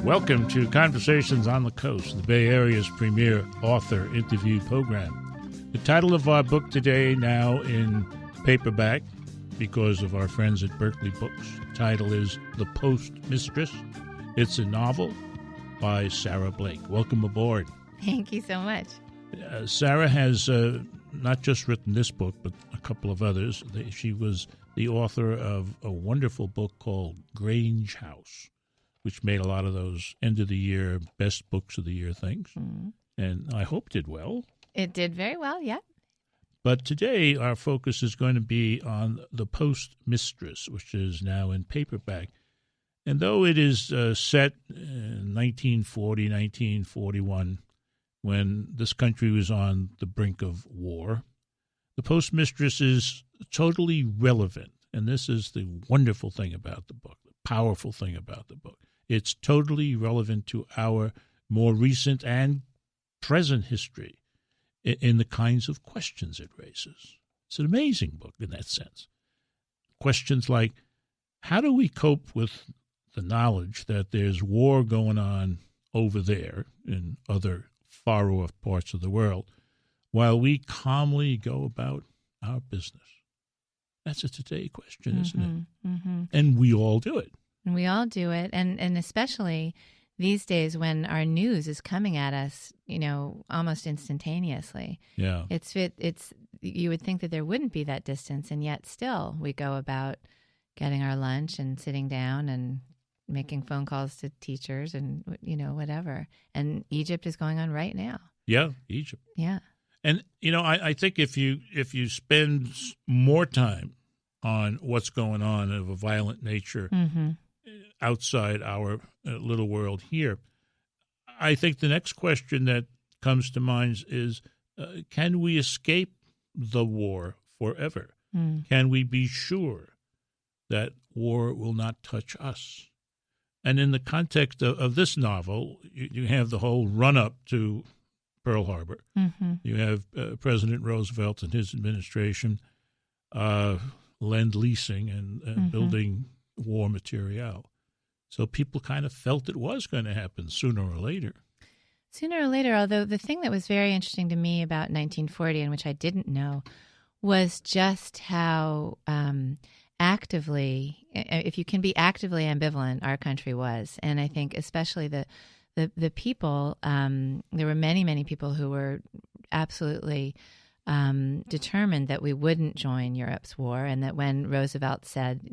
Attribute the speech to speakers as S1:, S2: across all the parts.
S1: Welcome to Conversations on the Coast, the Bay Area's premier author interview program. The title of our book today, now in paperback because of our friends at Berkeley Books, the title is The Postmistress. It's a novel by Sarah Blake. Welcome aboard.
S2: Thank you so much.
S1: Sarah has not just written this book, but a couple of others. She was the author of a wonderful book called Grange House, which made a lot of those end-of-the-year, best books of the year things. Mm. And I hope did well.
S2: It did very well, yeah.
S1: But today our focus is going to be on The Postmistress, which is now in paperback. And though it is set in 1940, 1941, when this country was on the brink of war, The Postmistress is totally relevant. And this is the wonderful thing about the book, the powerful thing about the book. It's totally relevant to our more recent and present history in the kinds of questions it raises. It's an amazing book in that sense. Questions like, how do we cope with the knowledge that there's war going on over there in other far-off parts of the world while we calmly go about our business? That's a today question, isn't it? Mm-hmm. And we all do it.
S2: And we all do it, and especially these days when our news is coming at us, almost instantaneously.
S1: Yeah,
S2: it's you would think that there wouldn't be that distance, and yet still we go about getting our lunch and sitting down and making phone calls to teachers and whatever. And Egypt is going on right now.
S1: Yeah, Egypt.
S2: Yeah,
S1: and I think if you spend more time on what's going on of a violent nature. Mm-hmm. Outside our little world here, I think the next question that comes to mind is, can we escape the war forever? Mm. Can we be sure that war will not touch us? And in the context of this novel, you have the whole run-up to Pearl Harbor. Mm-hmm. You have President Roosevelt and his administration lend-leasing and mm-hmm. building war material. So people kind of felt it was going to happen sooner or later.
S2: Sooner or later, although the thing that was very interesting to me about 1940, and which I didn't know, was just how actively, if you can be actively ambivalent, our country was. And I think especially the people, there were many, many people who were absolutely determined that we wouldn't join Europe's war, and that when Roosevelt said,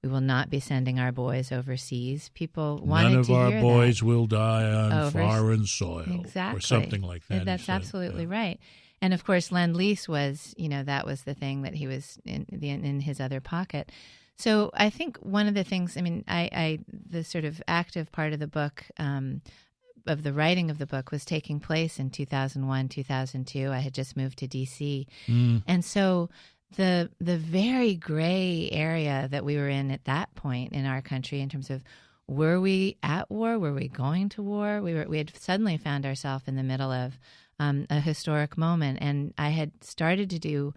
S2: we will not be sending our boys overseas, people wanted to hear that.
S1: None of our boys will die on foreign soil.
S2: Exactly.
S1: Or something like that.
S2: That's absolutely right. And of course, Lend-Lease was, that was the thing that he was in his other pocket. So I think one of the things, the sort of active part of the book, of the writing of the book, was taking place in 2001, 2002. I had just moved to D.C. And so the very gray area that we were in at that point in our country in terms of, were we at war? Were we going to war? We had suddenly found ourselves in the middle of a historic moment. And I had started to do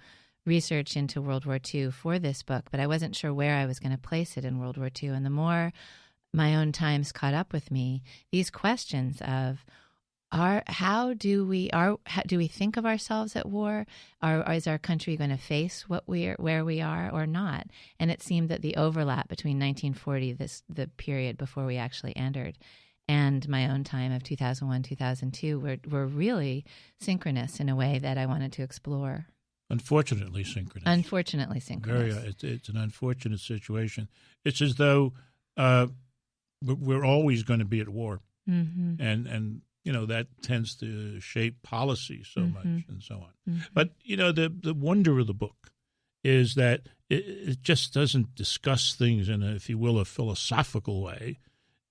S2: research into World War II for this book, but I wasn't sure where I was going to place it in World War II. And the more my own times caught up with me, these questions of, how do we think of ourselves at war? Is our country going to face where we are or not? And it seemed that the overlap between 1940, the period before we actually entered, and my own time of 2001, 2002 were really synchronous in a way that I wanted to explore.
S1: Unfortunately synchronous. It's an unfortunate situation. It's as though we're always going to be at war, mm-hmm. and that tends to shape policy so mm-hmm. much and so on. Mm-hmm. But, the wonder of the book is that it just doesn't discuss things in a, if you will, a philosophical way.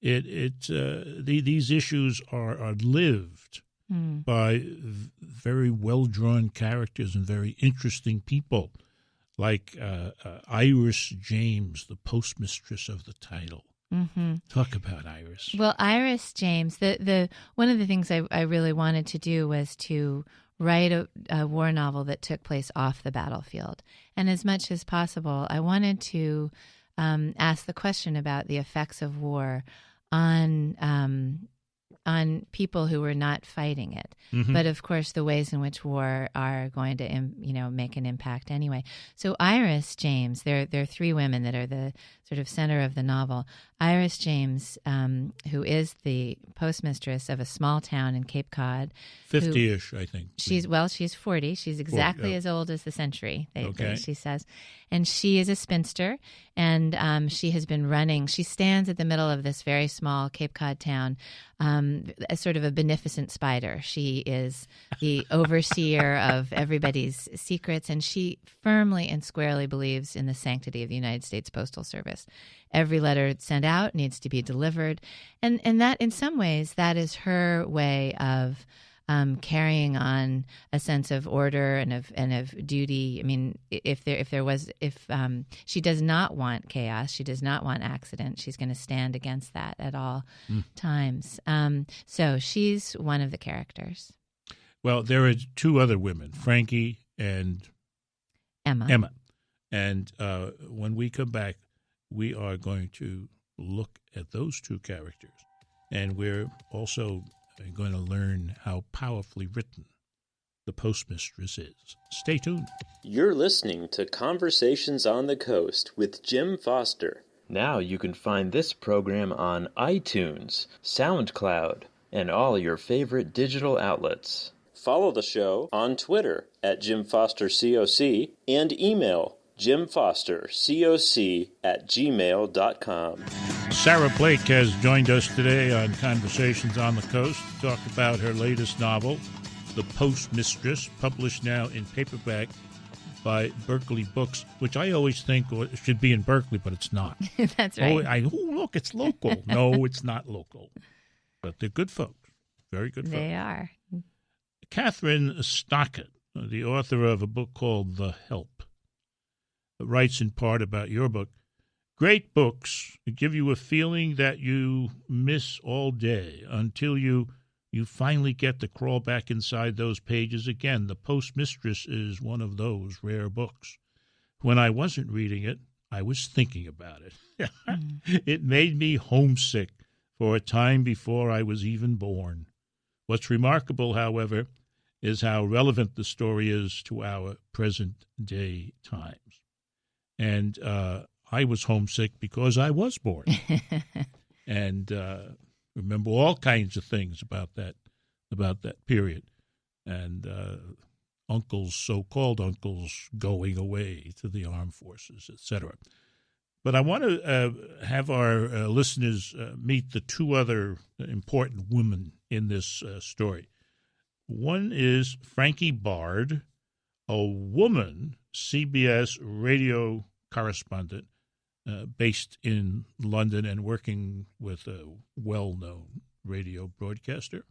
S1: These issues are lived by very well-drawn characters and very interesting people, like Iris James, the postmistress of the title. Mm-hmm. Talk about Iris.
S2: Well, Iris James, the one of the things I really wanted to do was to write a war novel that took place off the battlefield. And as much as possible, I wanted to ask the question about the effects of war on people who were not fighting it.
S1: Mm-hmm.
S2: But of course, the ways in which war are going to, make an impact anyway. So Iris James, there are three women that are the sort of center of the novel. Iris James, who is the postmistress of a small town in Cape Cod.
S1: 50-ish, I think.
S2: She's 40. She's exactly as old as the century, she says. And she is a spinster, and she has been running. She stands at the middle of this very small Cape Cod town as sort of a beneficent spider. She is the overseer of everybody's secrets, and she firmly and squarely believes in the sanctity of the United States Postal Service. Every letter sent out needs to be delivered. And that, in some ways, that is her way of carrying on a sense of order and of duty. I mean, if she does not want chaos, she does not want accident, she's going to stand against that at all times. So she's one of the characters.
S1: Well, there are two other women, Frankie and Emma. And when we come back, we are going to look at those two characters. And we're also going to learn how powerfully written the Postmistress is. Stay tuned.
S3: You're listening to Conversations on the Coast with Jim Foster. Now you can find this program on iTunes, SoundCloud, and all your favorite digital outlets. Follow the show on Twitter at Jim Foster COC and email jimfostercoc@gmail.com.
S1: Sarah Blake has joined us today on Conversations on the Coast to talk about her latest novel, The Postmistress, published now in paperback by Berkeley Books, which I always think should be in Berkeley, but it's not.
S2: That's right.
S1: Look, it's local. No, it's not local. But they're good folks. Very good folks.
S2: They are.
S1: Catherine Stockett, the author of a book called The Help, writes in part about your book. Great books give you a feeling that you miss all day until you finally get to crawl back inside those pages again. The Postmistress is one of those rare books. When I wasn't reading it, I was thinking about it. It made me homesick for a time before I was even born. What's remarkable, however, is how relevant the story is to our present-day times. And I was homesick because I was born, and remember all kinds of things about that period, and uncles, so-called uncles, going away to the armed forces, etc. But I want to have our listeners meet the two other important women in this story. One is Frankie Bard, a woman CBS radio correspondent based in London and working with a well-known radio broadcaster.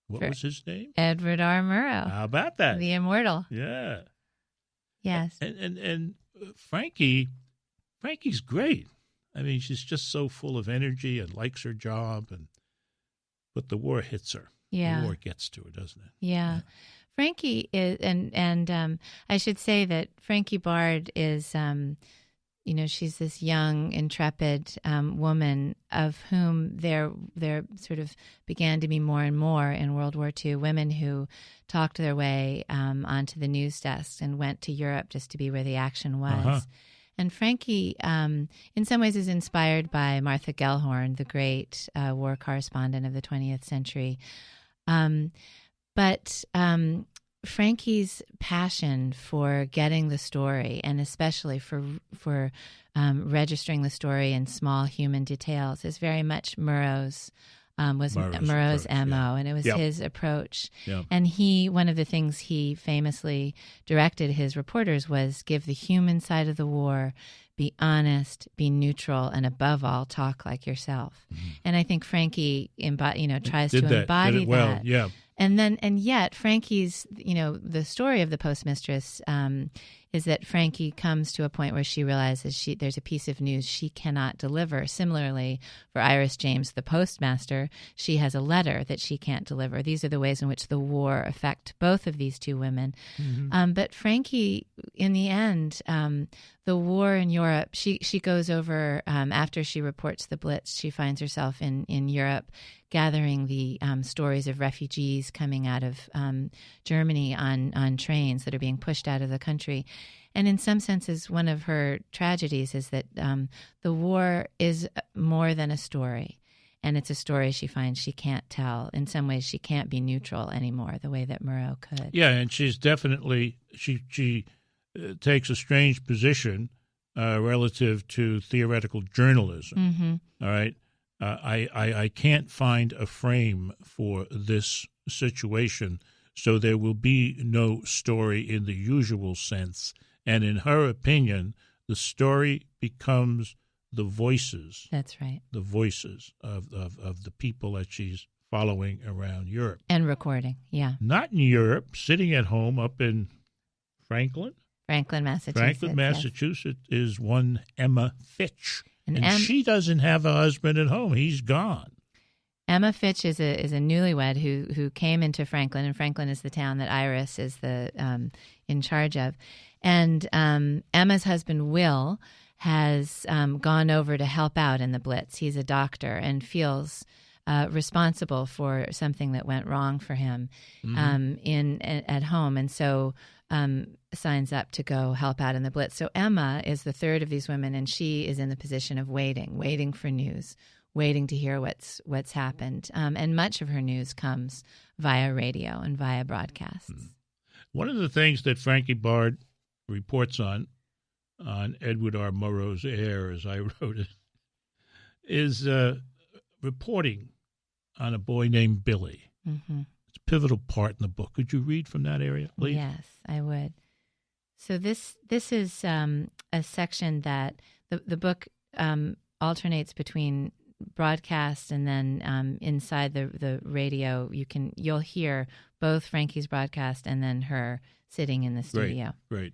S1: What was his name?
S2: Edward R. Murrow.
S1: How about that?
S2: The immortal.
S1: Yeah.
S2: Yes.
S1: And Frankie's great. I mean, she's just so full of energy and likes her job, but the war hits her.
S2: Yeah.
S1: The war gets to her, doesn't it?
S2: Yeah. Frankie is, and I should say that Frankie Bard is, she's this young, intrepid woman of whom there sort of began to be more and more in World War II, women who talked their way onto the news desks and went to Europe just to be where the action was. Uh-huh. And Frankie, in some ways, is inspired by Martha Gellhorn, the great war correspondent of the 20th century. But Frankie's passion for getting the story, and especially for registering the story in small human details, is very much Murrow's approach, MO, and it was his approach. Yep. And one of the things he famously directed his reporters was give the human side of the war, be honest, be neutral, and above all, talk like yourself. Mm-hmm. And I think Frankie tries to embody that. Yeah. And yet Frankie's, the story of the Postmistress is that Frankie comes to a point where she realizes there's a piece of news she cannot deliver. Similarly, for Iris James, the postmaster, she has a letter that she can't deliver. These are the ways in which the war affect both of these two women. Mm-hmm. But Frankie, in the end, the war in Europe, she goes over, after she reports the Blitz, she finds herself in Europe gathering the stories of refugees coming out of Germany on trains that are being pushed out of the country. And in some senses, one of her tragedies is that the war is more than a story. And it's a story she finds she can't tell. In some ways, she can't be neutral anymore, the way that Murrow could.
S1: Yeah, and she's definitely, she takes a strange position relative to theoretical journalism. Mm-hmm. All right? I can't find a frame for this situation, so there will be no story in the usual sense. And in her opinion, the story becomes the voices.
S2: That's right.
S1: The voices of the people that she's following around Europe.
S2: And recording, yeah.
S1: Not in Europe, sitting at home up in Franklin, Massachusetts, yes. Is one Emma Fitch. And she doesn't have a husband at home. He's gone.
S2: Emma Fitch is a newlywed who came into Franklin, and Franklin is the town that Iris is in charge of. And Emma's husband, Will, has gone over to help out in the Blitz. He's a doctor and feels responsible for something that went wrong for him at home, and so signs up to go help out in the Blitz. So Emma is the third of these women, and she is in the position of waiting for news, waiting to hear what's happened. And much of her news comes via radio and via broadcasts.
S1: One of the things that Frankie Bard reports on Edward R. Murrow's Air, as I wrote it, is reporting on a boy named Billy. Mm-hmm. It's a pivotal part in the book. Could you read from that area, please?
S2: Yes, I would. So this is a section that the book alternates between broadcast and then inside the radio you'll hear both Frankie's broadcast and then her sitting in the studio.
S1: Right.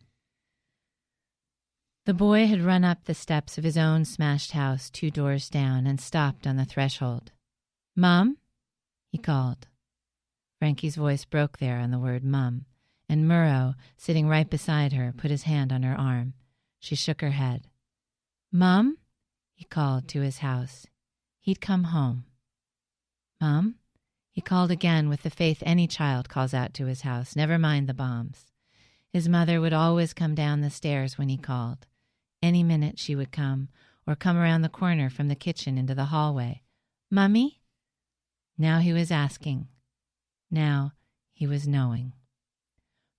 S2: The boy had run up the steps of his own smashed house 2 doors down and stopped on the threshold. "Mom?" he called. Frankie's voice broke there on the word Mum, and Murrow, sitting right beside her, put his hand on her arm. She shook her head. "Mum?" he called to his house. He'd come home. "Mum?" he called again with the faith any child calls out to his house, never mind the bombs. His mother would always come down the stairs when he called. Any minute she would come, or come around the corner from the kitchen into the hallway. "Mummy?" Now he was asking. Now he was knowing.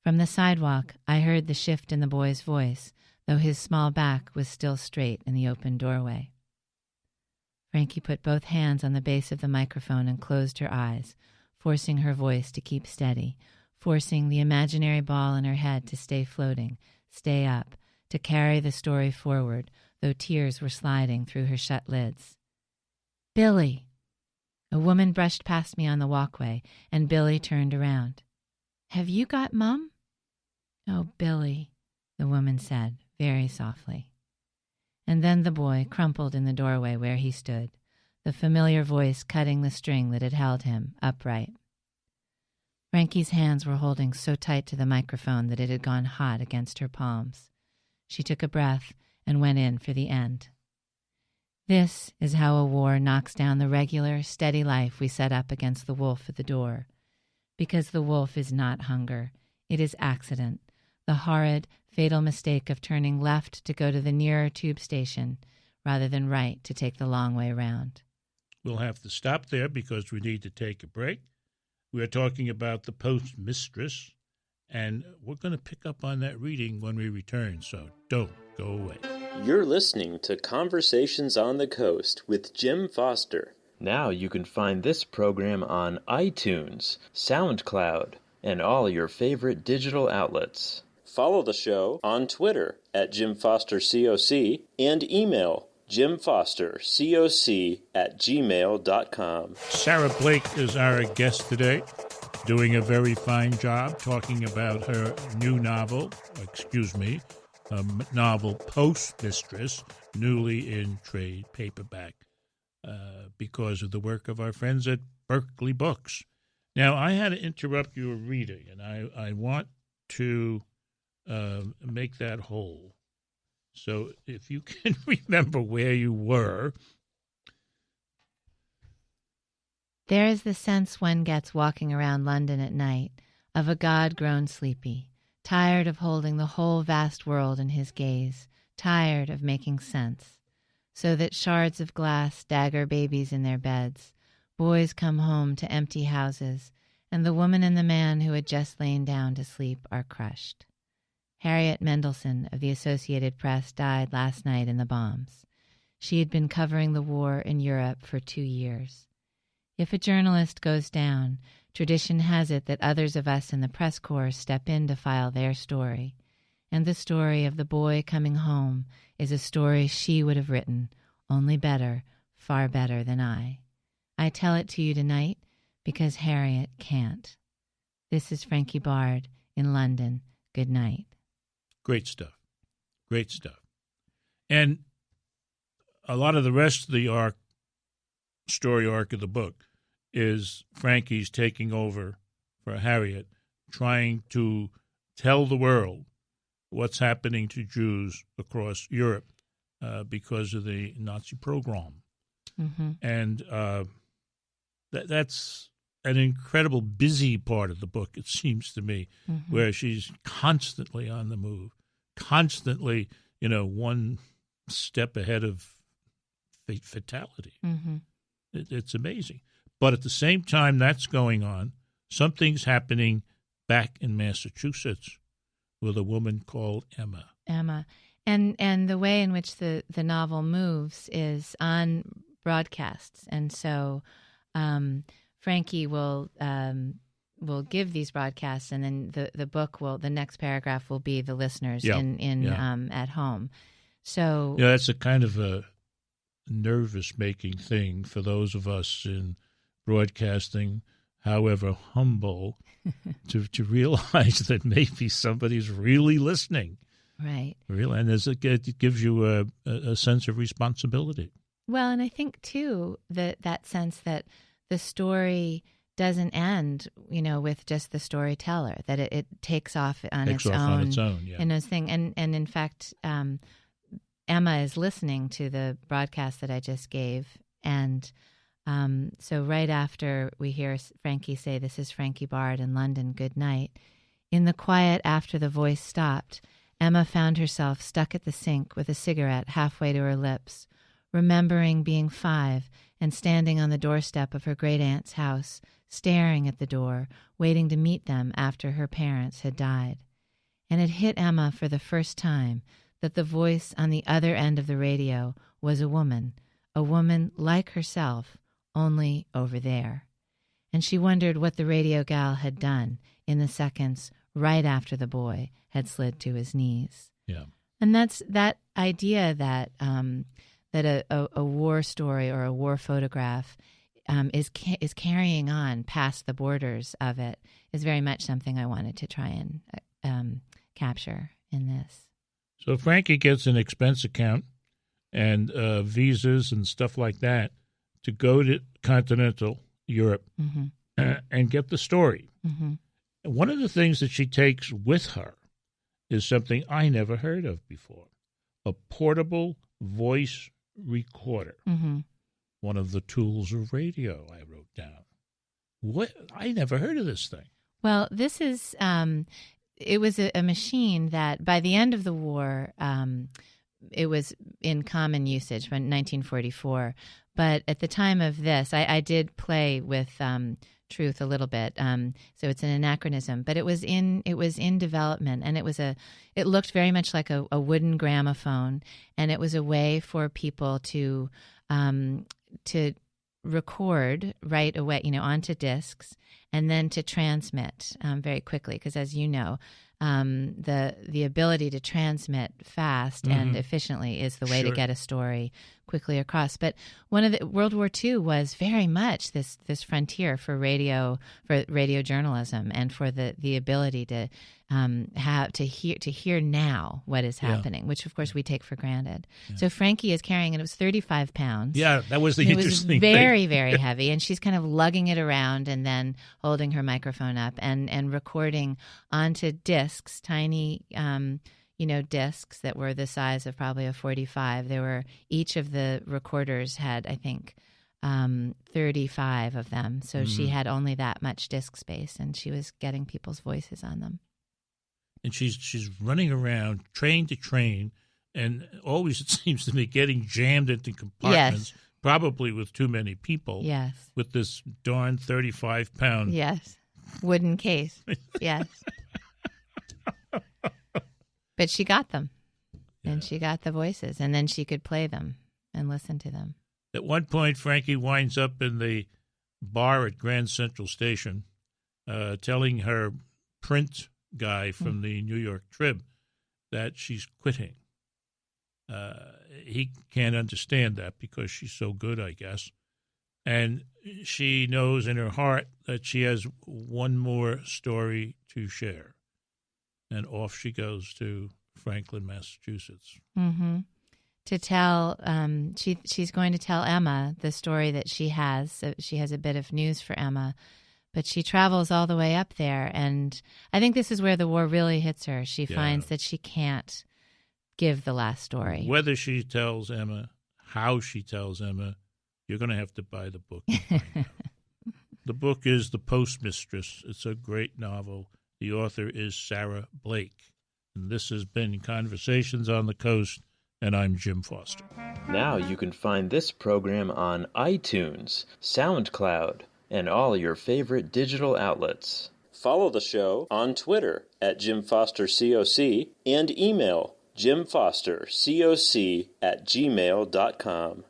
S2: From the sidewalk, I heard the shift in the boy's voice, though his small back was still straight in the open doorway. Frankie put both hands on the base of the microphone and closed her eyes, forcing her voice to keep steady, forcing the imaginary ball in her head to stay floating, stay up, to carry the story forward, though tears were sliding through her shut lids. "Billy!" A woman brushed past me on the walkway, and Billy turned around. "Have you got Mum?" "Oh, Billy," the woman said, very softly. And then the boy crumpled in the doorway where he stood, the familiar voice cutting the string that had held him upright. Frankie's hands were holding so tight to the microphone that it had gone hot against her palms. She took a breath and went in for the end. This is how a war knocks down the regular, steady life we set up against the wolf at the door. Because the wolf is not hunger. It is accident, the horrid, fatal mistake of turning left to go to the nearer tube station rather than right to take the long way round.
S1: We'll have to stop there because we need to take a break. We are talking about The Postmistress, and we're going to pick up on that reading when we return, so don't go away.
S3: You're listening to Conversations on the Coast with Jim Foster. Now you can find this program on iTunes, SoundCloud, and all your favorite digital outlets. Follow the show on Twitter at JimFosterCoc and email JimFosterCoc@gmail.com.
S1: Sarah Blake is our guest today. doing a very fine job talking about her new novel, novel Postmistress, newly in trade paperback, because of the work of our friends at Berkeley Books. Now, I had to interrupt your reading, and I want to make that whole. So if you can remember where you were.
S2: There is the sense one gets walking around London at night of a god grown sleepy, tired of holding the whole vast world in his gaze, tired of making sense, so that shards of glass dagger babies in their beds, boys come home to empty houses, and the woman and the man who had just lain down to sleep are crushed. Harriet Mendelsohn of the Associated Press died last night in the bombs. She had been covering the war in Europe for 2 years. If a journalist goes down, tradition has it that others of us in the press corps step in to file their story. And the story of the boy coming home is a story she would have written, only better, far better than I. I tell it to you tonight because Harriet can't. This is Frankie Bard in London. Good night.
S1: Great stuff. Great stuff. And a lot of the rest of the story arc of the book is Frankie's taking over for Harriet, trying to tell the world what's happening to Jews across Europe because of the Nazi pogrom. Mm-hmm. And that's an incredible busy part of the book, it seems to me, mm-hmm. where she's constantly on the move, constantly, one step ahead of fatality. Mm-hmm. It's amazing. But at the same time that's going on, something's happening back in Massachusetts with a woman called Emma.
S2: And the way in which the novel moves is on broadcasts. And so Frankie will give these broadcasts, and then the book the next paragraph will be the listeners at home. So
S1: that's a kind of a nervous-making thing for those of us in broadcasting, however humble, to realize that maybe somebody's really listening.
S2: Right.
S1: Really, and it gives you a sense of responsibility.
S2: Well, and I think, too, that sense that the story doesn't end, with just the storyteller, that it takes off on its own. Yeah. In its thing. And in fact, Emma is listening to the broadcast that I just gave, and so right after we hear Frankie say, "This is Frankie Bard in London, good night," in the quiet after the voice stopped, Emma found herself stuck at the sink with a cigarette halfway to her lips, remembering being 5 and standing on the doorstep of her great-aunt's house, staring at the door, waiting to meet them after her parents had died. And it hit Emma for the first time that the voice on the other end of the radio was a woman like herself, only over there. And she wondered what the radio gal had done in the seconds right after the boy had slid to his knees.
S1: Yeah.
S2: And that's that idea that a war story or a war photograph is carrying on past the borders of it is very much something I wanted to try and capture in this.
S1: So Frankie gets an expense account and visas and stuff like that to go to continental Europe mm-hmm. And get the story. Mm-hmm. And one of the things that she takes with her is something I never heard of before, a portable voice recorder, mm-hmm. one of the tools of radio, I wrote down. What? I never heard of this thing.
S2: Well, this is it was a machine that by the end of the war, it was in common usage in 1944. But at the time of this, I did play with truth a little bit, so it's an anachronism. But it was in development, and it looked very much like a wooden gramophone, and it was a way for people to record right away, onto discs, and then to transmit very quickly. Because as you know, the ability to transmit fast and efficiently is the way to get a story quickly across. But one of the World War II was very much this frontier for radio journalism, and for the ability to hear now what is happening, which of course we take for granted. Yeah. So Frankie is carrying it. It was 35 pounds.
S1: Yeah, that was the interesting
S2: thing. It was very, very heavy, and she's kind of lugging it around and then holding her microphone up and recording onto discs, tiny discs that were the size of probably a 45. Each of the recorders had, I think, 35 of them. So she had only that much disc space, and she was getting people's voices on them.
S1: And she's running around train to train, and always, it seems to me, getting jammed into compartments, probably with too many people.
S2: Yes.
S1: With this darn 35-pound.
S2: Yes. Wooden case. Yes. But she got them, and she got the voices, and then she could play them and listen to them.
S1: At one point, Frankie winds up in the bar at Grand Central Station, telling her print guy from the New York Trib that she's quitting. He can't understand that because she's so good, I guess. And she knows in her heart that she has one more story to share. And off she goes to Franklin, Massachusetts.
S2: Mm-hmm. To tell, she's going to tell Emma the story that she has. So she has a bit of news for Emma, but she travels all the way up there. And I think this is where the war really hits her. She finds that she can't give the last story.
S1: Whether she tells Emma, how she tells Emma, you're going to have to buy the book to find out. The book is The Postmistress. It's a great novel. The author is Sarah Blake. And this has been Conversations on the Coast, and I'm Jim Foster.
S3: Now you can find this program on iTunes, SoundCloud, and all your favorite digital outlets. Follow the show on Twitter at Jim Foster COC and email jimfostercoc@gmail.com.